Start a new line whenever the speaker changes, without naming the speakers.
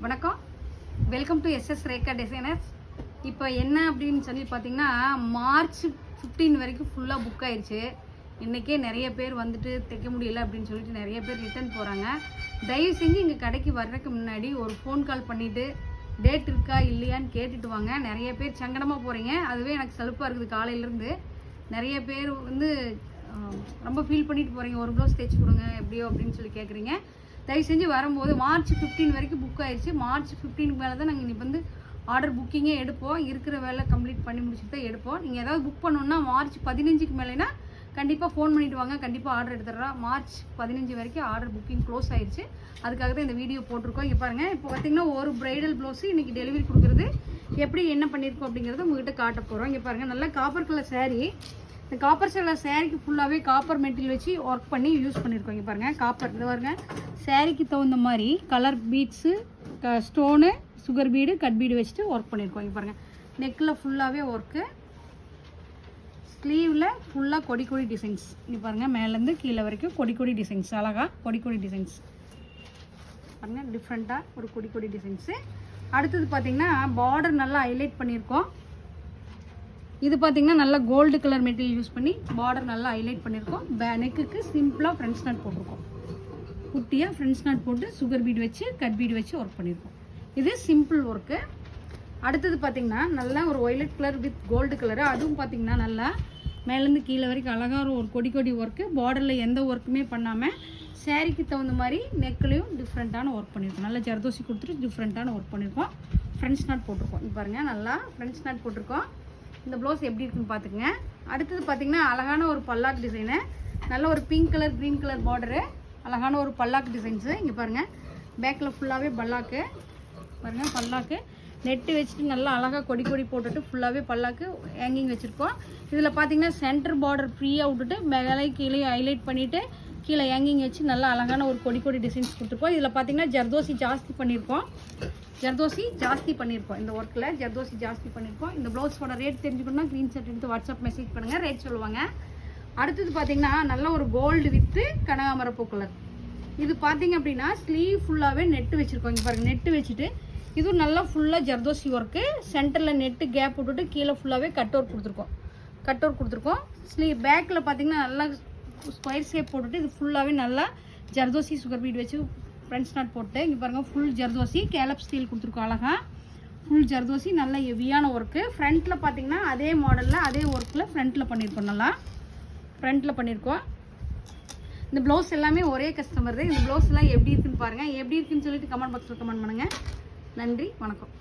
வணக்கம், welcome to SS Rekha designers. இப்போ என்ன அப்படின்னு சொல்லி பார்த்தீங்கன்னா, மார்ச் 15 வரைக்கும் ஃபுல்லாக புக் ஆயிடுச்சு. இன்றைக்கே நிறைய பேர் வந்துட்டு தைக்க முடியல அப்படின்னு சொல்லிட்டு நிறைய பேர் ரிட்டர்ன் போகிறாங்க. தயவு செஞ்சு இங்கே கடைக்கு வர்றதுக்கு முன்னாடி ஒரு ஃபோன் கால் பண்ணிவிட்டு டேட் இருக்கா இல்லையான்னு கேட்டுட்டு வாங்க. நிறைய பேர் சங்கடமாக போகிறீங்க, அதுவே எனக்கு சலுப்பாக இருக்குது. காலையிலேருந்து நிறைய பேர் வந்து ரொம்ப ஃபீல் பண்ணிட்டு போகிறீங்க, ஒரு ப்ளவுஸ் தைச்சி கொடுங்க எப்படியோ அப்படின்னு சொல்லி கேட்குறீங்க. தயவு செஞ்சு வரும்போது மார்ச் 15 வரைக்கும் புக் ஆயிடுச்சு. மார்ச் 15 மேலே தான் நாங்கள் இன்றைக்கி வந்து ஆர்டர் புக்கிங்கே எடுப்போம். இருக்கிற வேலை கம்ப்ளீட் பண்ணி முடிச்சுட்டு தான் எடுப்போம். நீங்கள் ஏதாவது புக் பண்ணணுன்னா மார்ச் 15க்கு மேலேனா கண்டிப்பாக ஃபோன் பண்ணிவிட்டு வாங்க, கண்டிப்பாக ஆர்டர் எடுத்துடுறோம். மார்ச் 15 வரைக்கும் ஆர்டர் புக்கிங் க்ளோஸ் ஆயிடுச்சு. அதுக்காக தான் இந்த வீடியோ போட்டிருக்கோம். இங்கே பாருங்கள், இப்போ பார்த்திங்கன்னா ஒரு ப்ரைடல் ப்ளவுஸு இன்றைக்கி டெலிவரி கொடுக்குறது எப்படி என்ன பண்ணியிருக்கோம் அப்படிங்கிறத உங்கள்கிட்ட காட்ட போகிறோம். இங்கே பாருங்கள், நல்லா காப்பர் கலர் சாரீ. இந்த காப்பர் கலர் சாரீக்கு ஃபுல்லாகவே காப்பர் மெட்டீரியல் வச்சு ஒர்க் பண்ணி யூஸ் பண்ணியிருக்கோம். இங்கே பாருங்கள், காப்பர் இது பாருங்கள், சாரீக்கு தகுந்த மாதிரி colour beads, stone, sugar bead, cut bead வச்சுட்டு ஒர்க் பண்ணியிருக்கோம். இங்கே பாருங்கள், நெக்கில் ஃபுல்லாகவே ஒர்க்கு, ஸ்லீவில் ஃபுல்லாக கொடி கொடி டிசைன்ஸ். இங்கே பாருங்கள், மேலேருந்து கீழே வரைக்கும் கொடி கொடி டிசைன்ஸ், அழகாக கொடி கொடி டிசைன்ஸ் பாருங்கள், டிஃப்ரெண்ட்டாக ஒரு கொடி கொடி டிசைன்ஸு. அடுத்தது பார்த்திங்கன்னா பார்டர் நல்லா ஹைலைட் பண்ணியிருக்கோம். இது பார்த்திங்கன்னா நல்லா கோல்டு கலர் மெட்டீரியல் யூஸ் பண்ணி பார்டர் நல்லா ஹைலைட் பண்ணியிருக்கோம். நெக்குக்கு சிம்பிளாக ஃப்ரெண்ட்ஸ் நாட் போட்டிருக்கோம். குட்டியாக ஃப்ரெண்ட்ஸ் நாட் போட்டு சுகர் பீடு வச்சு கட் பீடு வச்சு ஒர்க் பண்ணியிருக்கோம். இது சிம்பிள் ஒர்க்கு. அடுத்தது பார்த்திங்கன்னா நல்லா ஒரு violet colour with gold colour. அதுவும் பார்த்திங்கன்னா நல்லா மேலேருந்து கீழே வரைக்கும் அழகாக ஒரு கொடி கொடி ஒர்க்கு. பார்டரில் எந்த ஒர்க்குமே பண்ணாமல் சாரீக்கு தகுந்த மாதிரி நெக்லையும் டிஃப்ரெண்ட்டான ஒர்க் பண்ணியிருக்கோம். நல்லா ஜர்தோசி கொடுத்துட்டு டிஃப்ரெண்ட்டான ஒர்க் பண்ணியிருக்கோம். ஃப்ரெண்ட்ஸ் நாட் போட்டிருக்கோம். இது பாருங்கள், நல்லா ஃப்ரெண்ட்ஸ் நாட் போட்டிருக்கோம். இந்த ப்ளவுஸ் எப்படி இருக்குன்னு பார்த்துக்குங்க. அடுத்தது பார்த்திங்கன்னா அழகான ஒரு பல்லாக் டிசைனு, நல்ல ஒரு pink colour green colour border, அழகான ஒரு பல்லாக் டிசைன்ஸு. இங்கே பாருங்கள், பேக்கில் ஃபுல்லாகவே பல்லாக்கு பாருங்கள், பல்லாக்கு நெட்டு வச்சுட்டு நல்லா அழகாக கொடி கொடி போட்டுட்டு ஃபுல்லாகவே பல்லாக்கு ஹேங்கிங் வச்சுருக்கோம். இதில் பார்த்திங்கன்னா சென்டர் பார்டர் ஃப்ரீயாக விட்டுட்டு மேலே கீழே ஹைலைட் பண்ணிவிட்டு கீழே ஹேங்கிங் வச்சு நல்லா அழகான ஒரு கொடி கொடி டிசைன்ஸ் கொடுத்துருக்கோம். இதில் பார்த்திங்கன்னா ஜர்தோசி ஜாஸ்தி பண்ணியிருக்கோம். இந்த ஒர்க்கில் ஜர்தோசி ஜாஸ்தி பண்ணியிருக்கோம். இந்த ப்ளவுஸோட ரேட் தெரிஞ்சுக்கணுன்னா ஸ்க்ரீன்ஷாட் எடுத்து வாட்ஸ்அப் மெசேஜ் பண்ணுங்கள், ரேட் சொல்லுவாங்க. அடுத்தது பார்த்திங்கன்னா நல்ல ஒரு கோல்டு வித்து கனகாமரப்பூ கலர். இது பார்த்திங்க அப்படின்னா ஸ்லீவ் ஃபுல்லாகவே நெட்டு வச்சுருக்கோம். இங்கே பாருங்கள், நெட்டு வச்சுட்டு இதுவும் நல்லா ஃபுல்லாக ஜர்தோசி ஒர்க்கு. சென்டரில் நெட்டு கேப் விட்டுட்டு கீழே ஃபுல்லாகவே கட் ஒர்க் கொடுத்துருக்கோம். ஸ்லீவ் பேக்கில் பார்த்திங்கன்னா நல்லா ஸ்கொயர் ஷேப் போட்டுட்டு இது ஃபுல்லாகவே நல்லா ஜர்தோசி சுகர் பீட் வச்சு ஃப்ரெண்ட்ஸ் நாட் போட்டு இங்கே பாருங்கள், ஃபுல் ஜர்தோசி கேலப் ஸ்டீல் கொடுத்துருக்கோம். அழகாக ஃபுல் ஜர்தோசி நல்ல ஹெவியான ஒர்க்கு. ஃப்ரண்ட்டில் பார்த்திங்கன்னா அதே மாடலில் அதே ஒர்க்கில் ஃப்ரண்ட்டில் பண்ணியிருக்கோம். நல்லா ஃப்ரண்ட்டில் பண்ணியிருக்கோம். இந்த ப்ளவுஸ் எல்லாமே ஒரே கஸ்டமர் தான். இந்த ப்ளவுஸ் எல்லாம் எப்படி இருக்குன்னு பாருங்கள். எப்படி இருக்குன்னு சொல்லிட்டு கமெண்ட் பாக்ஸில் கமெண்ட் பண்ணுங்கள். நன்றி, வணக்கம்.